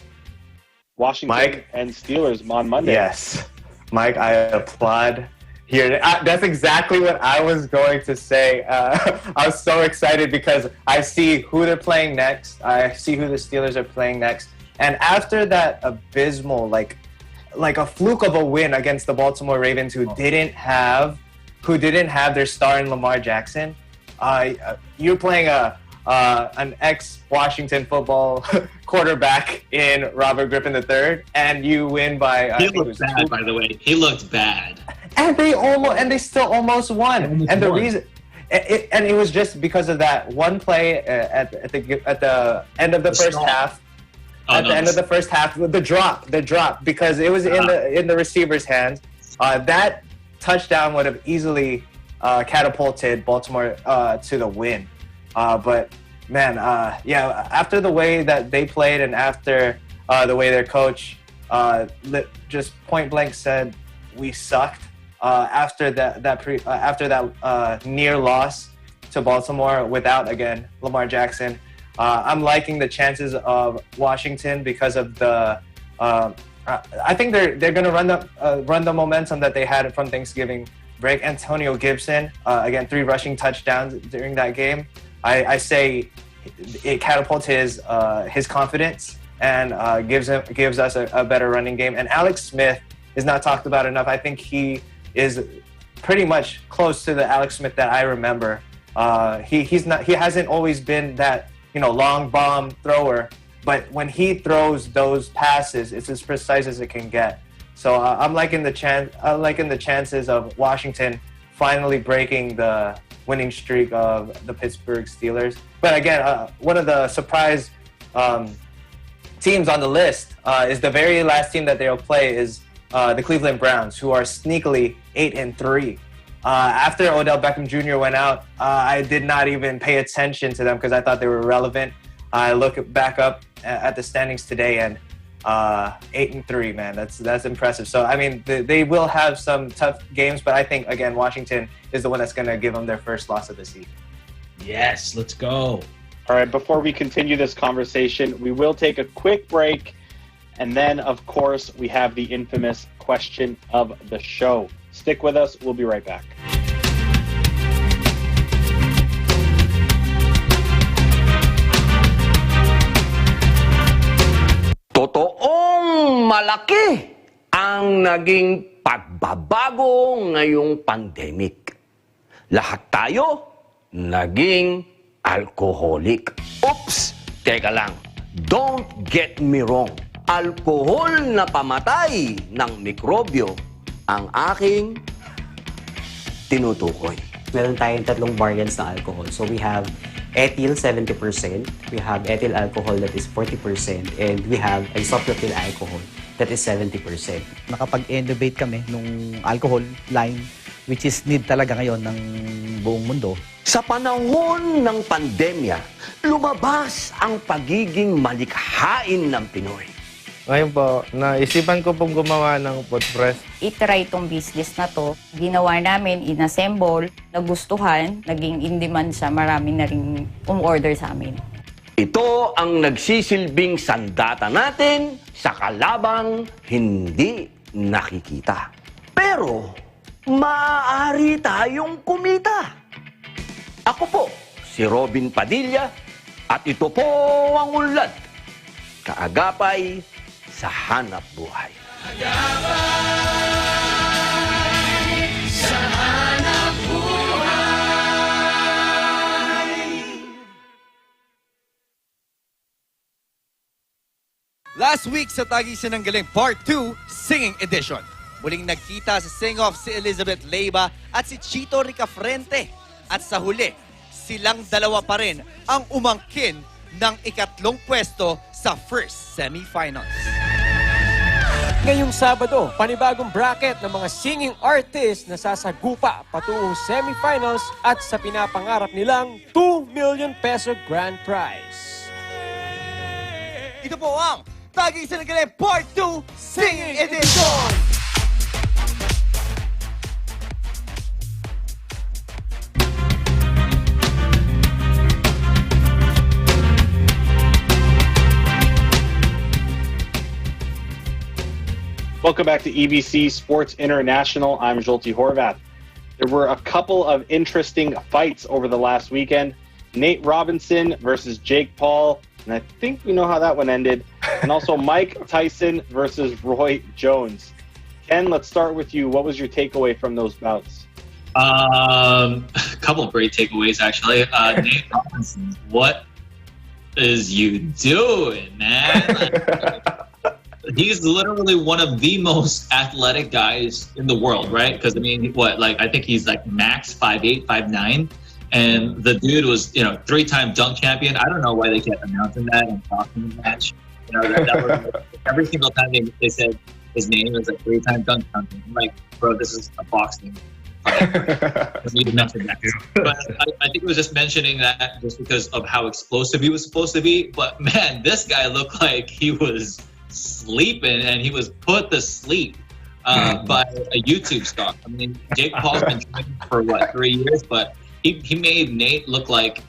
Washington and Steelers on Monday. Yes, Mike, I applaud. Here, that's exactly what I was going to say. I was so excited because I see who they're playing next. I see who the Steelers are playing next. And after that abysmal, like a fluke of a win against the Baltimore Ravens, who didn't have their star in Lamar Jackson, you're playing a an ex-Washington football quarterback in Robert Griffin III, and you win by. He looked bad, by the way. He looked bad. And they still almost won. And the reason, it was just because of that one play at the end of the first half. At the end of the first half, the drop, because it was in the receiver's hands. That touchdown would have easily catapulted Baltimore to the win. But man, after the way that they played and after the way their coach just point blank said we sucked. After that near loss to Baltimore without, again, Lamar Jackson, I'm liking the chances of Washington because of the. I think they're going to run the momentum that they had from Thanksgiving break. Antonio Gibson, again, 3 rushing touchdowns during that game. I say it catapults his confidence and gives us a better running game. And Alex Smith is not talked about enough. I think he is pretty much close to the Alex Smith that I remember. He hasn't always been that long bomb thrower, but when he throws those passes, it's as precise as it can get. So I'm liking the chances of Washington finally breaking the winning streak of the Pittsburgh Steelers. But again, one of the surprise teams on the list is the very last team that they'll play is the Cleveland Browns, who are sneakily 8-3. After Odell Beckham Jr. went out, I did not even pay attention to them because I thought they were irrelevant. I look back up at the standings today, and 8-3, man, that's impressive. So I mean, they will have some tough games, but I think again Washington is the one that's going to give them their first loss of the season. Yes, let's go. All right, before we continue this conversation, we will take a quick break. And then, of course, we have the infamous question of the show. Stick with us. We'll be right back. Totoong malaki ang naging pagbabago ngayong pandemic. Lahat tayo naging alcoholic. Oops! Teka lang. Don't get me wrong. Alkohol na pamatay ng mikrobyo ang aking tinutukoy. Meron tayong 3 variants ng alcohol. So we have ethyl 70%, we have ethyl alcohol that is 40%, and we have isopropyl alcohol that is 70%. Nakapag-innovate kami nung alcohol line which is need talaga ngayon ng buong mundo. Sa panahon ng pandemya, lumabas ang pagiging malikhain ng Pinoy. Ngayon po, naisipan ko pong gumawa ng food press. I-try itong business na to. Ginawa namin, inassemble, nagustuhan, naging in-demand siya. Marami na rin umorder sa amin. Ito ang nagsisilbing sandata natin sa kalabang hindi nakikita. Pero, maaari tayong kumita. Ako po, si Robin Padilla, at ito po ang unlad. Kaagapay sa hanap buhay. Sa hanap buhay. Last week sa Tagisan ng Galing Part 2, Singing Edition. Muling nagkita sa sing-off si Elizabeth Leiva at si Chito Ricafrente. At sa huli, silang dalawa pa rin ang umangkin ng ikatlong pwesto sa first semifinals. Ngayong Sabado, panibagong bracket ng mga singing artists na sasagupa patungong semifinals at sa pinapangarap nilang 2 million peso grand prize. Ito po ang Tagisan ng Galing Part 2 Singing Edition! Welcome back to EBC Sports International. I'm Jolty Horvath. There were a couple of interesting fights over the last weekend. Nate Robinson versus Jake Paul, and I think we know how that one ended. And also Mike Tyson versus Roy Jones. Ken, let's start with you. What was your takeaway from those bouts? couple of great takeaways actually. Nate Robinson, what is you doing, man? He's literally one of the most athletic guys in the world, right? Because I mean, I think he's like max 5'8", 5'9", and the dude was 3-time dunk champion. I don't know why they kept announcing that and talking the match. That was, every single time they said his name was a 3-time dunk champion. I'm like, bro, this is a boxing. But I think it was just mentioning that just because of how explosive he was supposed to be. But man, this guy looked like he was sleeping, and he was put to sleep by a YouTube star. I mean, Jake Paul's been training for 3 years, but he made Nate look like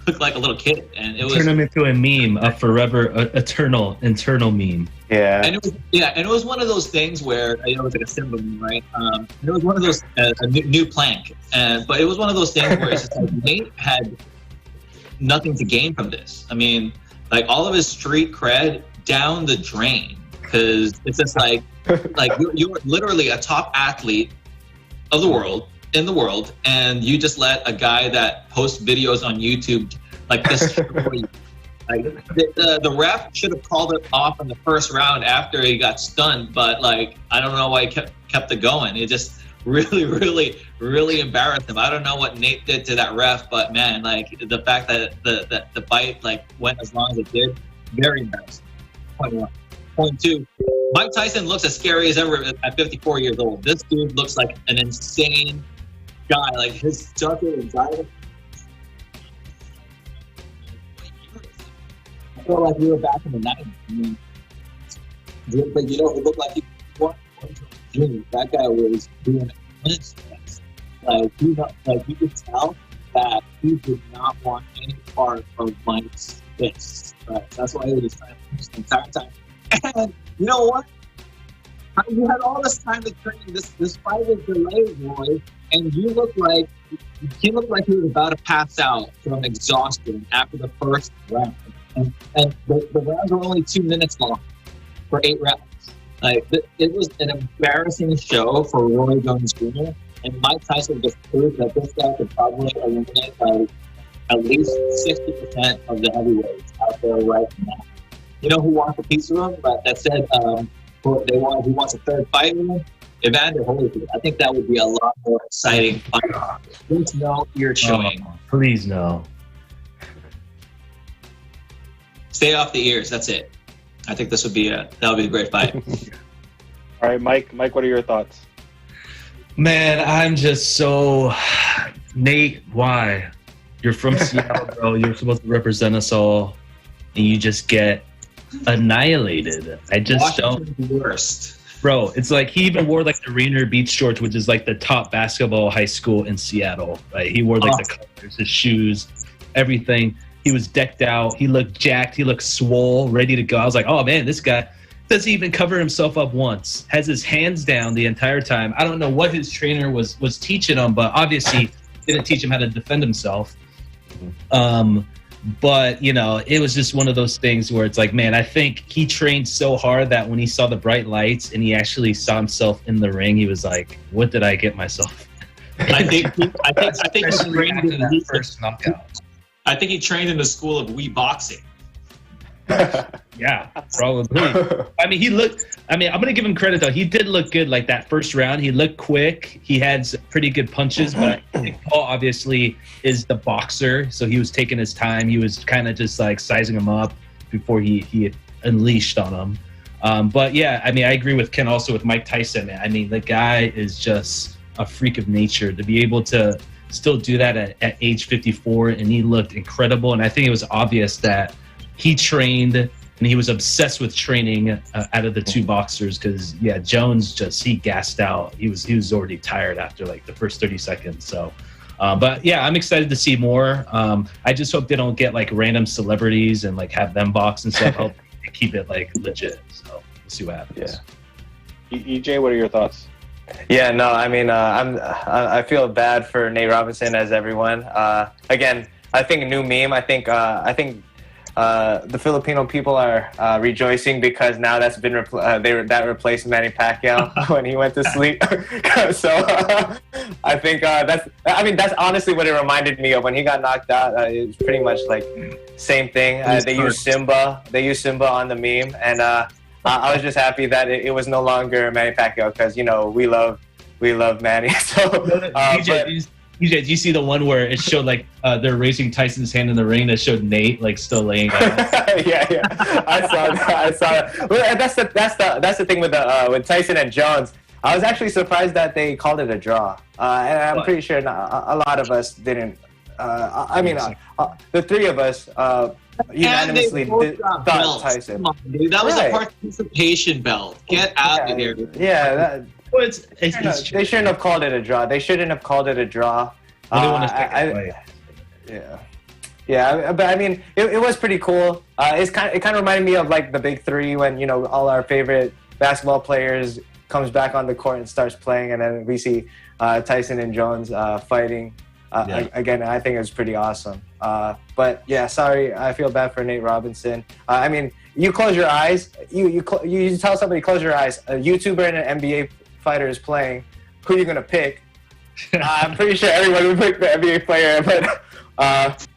a little kid, and it was turn him into a meme, a forever, eternal meme. Yeah. And it was one of those things where it was like a symbol meme, right? It was one of those a new plank, but it was one of those things where it's just like Nate had nothing to gain from this. I mean, like all of his street cred down the drain, because it's just like you're literally a top athlete of the world. In the world, and you just let a guy that posts videos on YouTube like this. Like the ref should have called it off in the first round after he got stunned, but like I don't know why he kept it going. It just really embarrassed him. I don't know what Nate did to that ref, but man, like the fact that the fight went as long as it did, very embarrassing. Point 1. Point 2. Mike Tyson looks as scary as ever at 54 years old. This dude looks like an insane guy. Like his jacket and diet. I feel like we were back in the 90s. I mean, but it looked like he was that guy was doing it. Like you could tell that he did not want any part of Mike's fist. Right? That's why he was trying to push the entire time. And you know what? You had all this time to train. This fight was delayed, boy, and he looked like he was about to pass out from exhaustion after the first round. And the rounds were only 2 minutes long for 8 rounds. Like it was an embarrassing show for Roy Jones Jr. And Mike Tyson just proved that this guy could probably eliminate at least 60% of the heavyweights out there right now. You know who wants a piece of him? But that said, he wants a third fight with him. Evander Holyfield. I think that would be a lot more exciting fight. Please no ear chewing. Please no. Stay off the ears. That's it. I think that would be a great fight. All right, Mike. Mike, what are your thoughts? Man, I'm just so Nate. Why? You're from Seattle, bro. You're supposed to represent us all, and you just get annihilated. I just don't. Worst. Bro, it's like he even wore like the Rainier Beach shorts, which is like the top basketball high school in Seattle. Right? He wore like the colors, his shoes, everything. He was decked out. He looked jacked. He looked swole, ready to go. I was like, oh man, this guy doesn't even cover himself up once. Has his hands down the entire time. I don't know what his trainer was teaching him, but obviously didn't teach him how to defend himself. But it was just one of those things where it's like, man, I think he trained so hard that when he saw the bright lights and he actually saw himself in the ring, he was like, what did I get myself? I think he trained in that first knockout. I think he trained in the school of Wii boxing. Yeah, probably. I mean, I'm going to give him credit, though. He did look good like that first round. He looked quick. He had some pretty good punches, but I think Paul obviously is the boxer, so he was taking his time. He was kind of just like sizing him up before he unleashed on him. But yeah, I mean, I agree with Ken also with Mike Tyson. I mean, the guy is just a freak of nature. To be able to still do that at age 54, and he looked incredible. And I think it was obvious that he trained and he was obsessed with training out of the two boxers, because Jones he gassed out. He was already tired after like the first 30 seconds. So but yeah, I'm excited to see more. I just hope they don't get like random celebrities and like have them box and stuff. I hope they keep it like legit. So we'll see what happens. Yeah. EJ, what are your thoughts? Yeah, no, I mean, I feel bad for Nate Robinson, as everyone. Again, I think a new meme. I think the Filipino people are rejoicing because now that's been that replaced Manny Pacquiao when he went to sleep. So I think that's honestly what it reminded me of when he got knocked out. It was pretty much like same thing. They used Simba on the meme, and I was just happy that it was no longer Manny Pacquiao because we love Manny. So DJ, did you see the one where it showed like they're raising Tyson's hand in the ring that showed Nate like still laying down? yeah, I saw that. Well, that's the thing with Tyson and Jones. I was actually surprised that they called it a draw, and I'm pretty sure a lot of us didn't. The three of us unanimously thought Tyson. That was a participation belt. Get out of here. Yeah. They shouldn't have called it a draw. They shouldn't have called it a draw. Yeah, but I mean, it was pretty cool. It kind of reminded me of like the Big Three when all our favorite basketball players comes back on the court and starts playing, and then we see Tyson and Jones fighting again. I think it was pretty awesome. But yeah, sorry, I feel bad for Nate Robinson. I mean, you close your eyes. You tell somebody close your eyes. A YouTuber and an NBA fighter is playing. Who are you gonna pick? I'm pretty sure everyone would pick the NBA player, but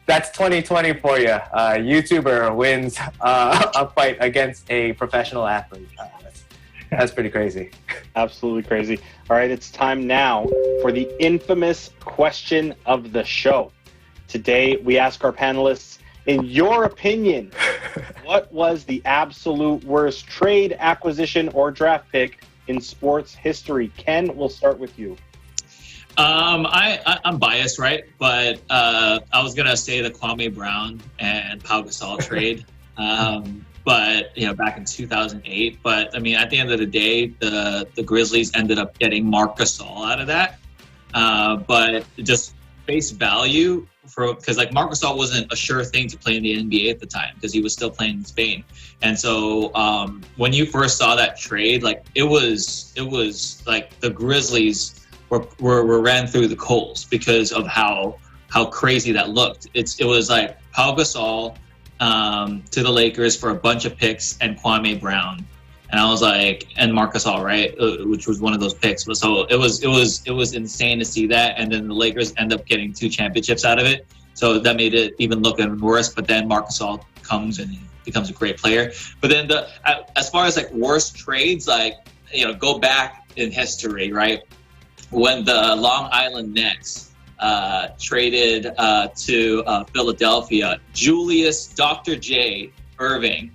that's 2020 for you. YouTuber wins a fight against a professional athlete. That's pretty crazy. Absolutely crazy. All right, it's time now for the infamous question of the show. Today, we ask our panelists, in your opinion, what was the absolute worst trade, acquisition, or draft pick in sports history? Ken, we'll start with you. I'm biased, right? But I was gonna say the Kwame Brown and Pau Gasol trade. But back in 2008. But I mean, at the end of the day, the Grizzlies ended up getting Marc Gasol out of that. But just face value because like Marc Gasol wasn't a sure thing to play in the NBA at the time because he was still playing in Spain. And so when you first saw that trade, like it was like the Grizzlies were ran through the coals because of how crazy that looked. It was like Pau Gasol to the Lakers for a bunch of picks and Kwame Brown, and I was like, and Marc Gasol, right, which was one of those picks. So it was insane to see that, and then the Lakers end up getting 2 championships out of it. So that made it even look even worse. But then Marc Gasol comes and he becomes a great player. But then as far as like worst trades, like go back in history, right, when the Long Island Nets traded to Philadelphia, Julius Dr. J. Irving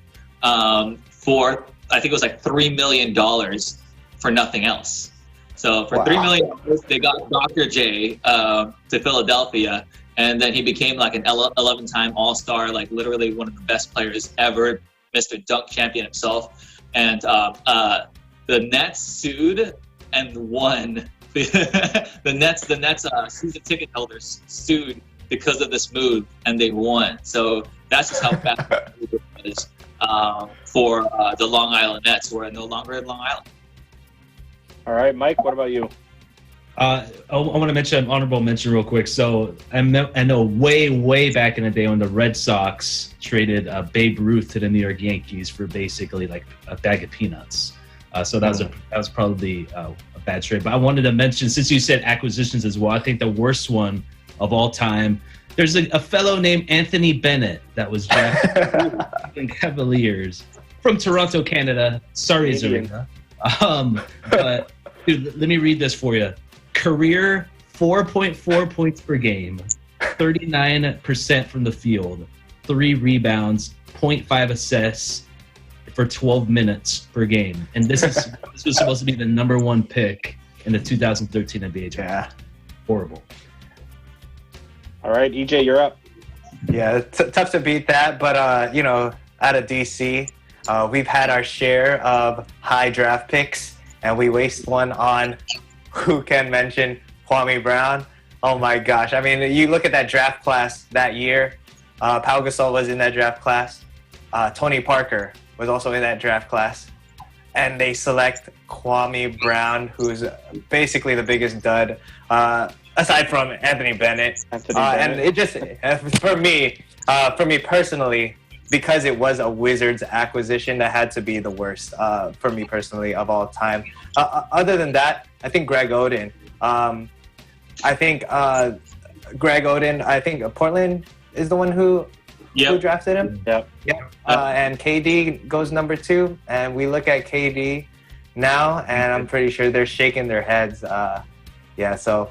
for, I think it was like $3 million for nothing else. So for $3 million, they got Dr. J to Philadelphia, and then he became like an 11-time All-Star, like literally one of the best players ever, Mr. Dunk Champion himself. And the Nets sued and won. The Nets season ticket holders sued because of this move, and they won. So that's just how bad it was for the Long Island Nets, who are no longer in Long Island. All right, Mike, what about you? I want to mention an honorable mention real quick. So I know way back in the day when the Red Sox traded Babe Ruth to the New York Yankees for basically like a bag of peanuts. So that was probably a bad trade. But I wanted to mention, since you said acquisitions as well, I think the worst one of all time, there's a fellow named Anthony Bennett that was drafted in Cavaliers from Toronto, Canada. Sorry, Zarina. But dude, let me read this for you. Career 4.4 points per game, 39% from the field, 3 rebounds, 0.5 assists for 12 minutes per game. And this was supposed to be the number 1 pick in the 2013 NBA draft. Yeah. Horrible. All right, EJ, you're up. Yeah, tough to beat that, but out of DC, we've had our share of high draft picks, and we waste one on, who can mention, Kwame Brown. Oh my gosh. I mean, you look at that draft class that year, Pau Gasol was in that draft class. Tony Parker was also in that draft class. And they select Kwame Brown, who's basically the biggest dud, aside from Anthony Bennett. And it just, for me personally, because it was a Wizards acquisition, that had to be the worst for me personally of all time. Other than that, I think Greg Oden. I think Portland is the one who drafted him. Yep. And KD goes number 2, and we look at KD now, and I'm pretty sure they're shaking their heads. So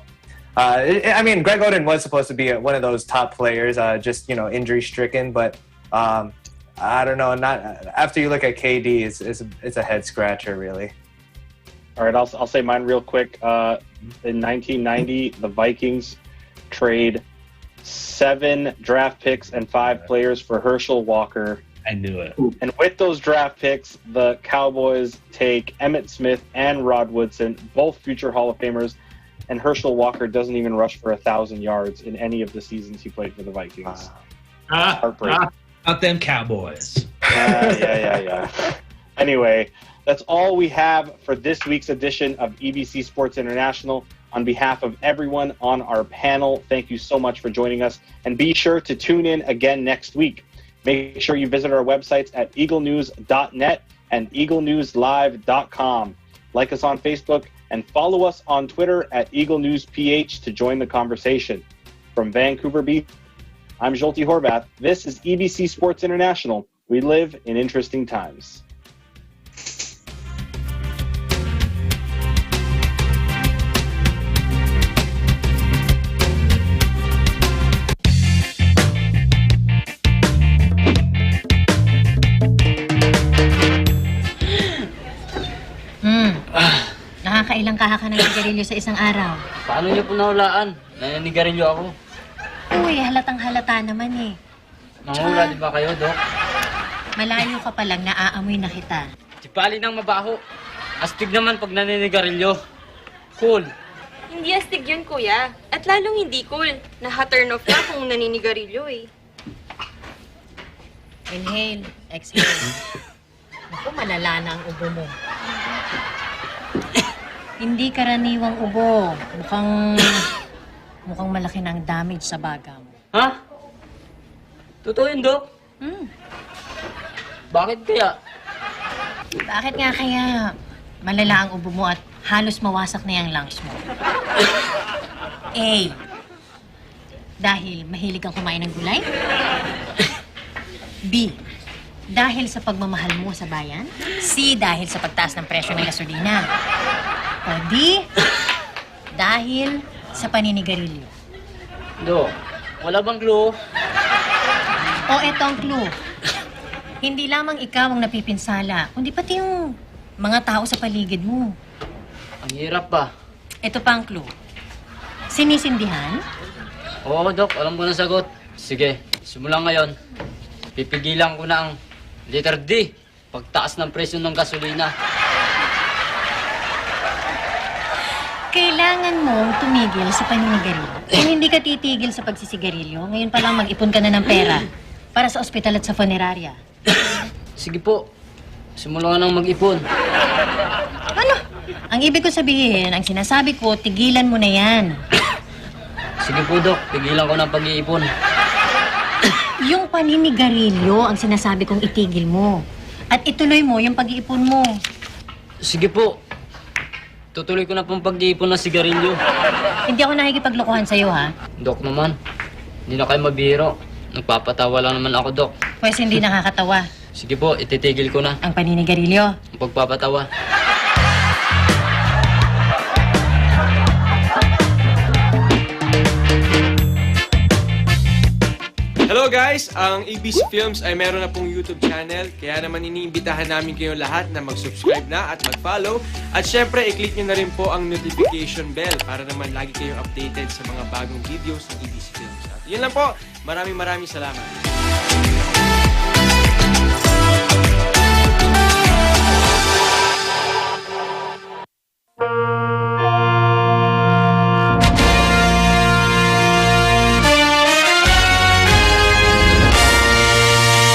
I mean, Greg Oden was supposed to be one of those top players, just injury stricken, but I don't know. Not after you look at KD, it's a head scratcher, really. All right, I'll say mine real quick. In 1990, the Vikings trade 7 draft picks and 5 players for Herschel Walker. I knew it. And with those draft picks, the Cowboys take Emmitt Smith and Rod Woodson, both future Hall of Famers, and Herschel Walker doesn't even rush for 1,000 yards in any of the seasons he played for the Vikings. Heartbreaking. Not them Cowboys. Yeah. Anyway, that's all we have for this week's edition of EBC Sports International. On behalf of everyone on our panel, thank you so much for joining us. And be sure to tune in again next week. Make sure you visit our websites at eaglenews.net and eaglenewslive.com. Like us on Facebook and follow us on Twitter at EagleNewsPH to join the conversation. From Vancouver Beach, I'm Zsolti Horvath. This is EBC Sports International. We live in interesting times. Nakakailang kaha ka ng sigarilyo sa isang araw? Paano niyo po nahulaan? Naninigarilyo ako. Uy, halatang halata naman eh. Nanghula di ba kayo, Dok? Malayo ka pa lang, naaamoy na kita. Tipali ng mabaho. Astig naman pag naninigarilyo. Cool. Hindi astig yun, kuya. At lalong hindi cool. Naha-turn off ka kung naninigarilyo eh. Inhale, exhale. Naku, malala na ang ubo mo. Hindi karaniwang ubo. Mukhang malaki na ang damage sa baga mo. Ha? Totoo yun, Dok? Bakit kaya? Bakit nga kaya malala ang ubo mo at halos mawasak na yung lungs mo? A. Dahil mahilig kang kumain ng gulay? B. Dahil sa pagmamahal mo sa bayan? C. Dahil sa pagtaas ng presyo ng gasolina? O D. Dahil sa paninigarilyo? Dok, wala bang clue? O etong clue. Hindi lamang ikaw ang napipinsala, kundi pati yung mga tao sa paligid mo. Ang hirap pa. Ito pa ang clue. Sinisindihan? Oo, Dok. Alam ko na sagot. Sige, simulan ngayon. Pipigilan ko na ang letter D. Pagtaas ng presyo ng gasolina. Kailangan mong tumigil sa paninigarilyo. Kung hindi ka titigil sa pagsisigarilyo, ngayon pa lang mag-ipon ka na ng pera para sa ospital at sa funeraria. Sige po. Simulan nang mag-ipon. Ano? Ang ibig ko sabihin, ang sinasabi ko, tigilan mo na yan. Sige po, Dok. Tigilan ko ng pag-iipon. Yung paninigarilyo ang sinasabi kong itigil mo. At ituloy mo yung pag-iipon mo. Sige po. Tutuloy ko na pong pag-iipon ng sigarilyo. Hindi ako nakikipaglokohan sa'yo, ha? Dok naman, hindi na kayo mabiro. Nagpapatawa lang naman ako, Dok. Pwes hindi nakakatawa. Sige po, ititigil ko na. Ang paninigarilyo. Ang pagpapatawa. Hello guys! Ang EBC Films ay meron na pong YouTube channel. Kaya naman iniimbitahan namin kayo lahat na mag-subscribe na at mag-follow. At syempre, i-click nyo na rin po ang notification bell para naman lagi kayong updated sa mga bagong videos ng EBC Films. At yun lang po. Maraming salamat.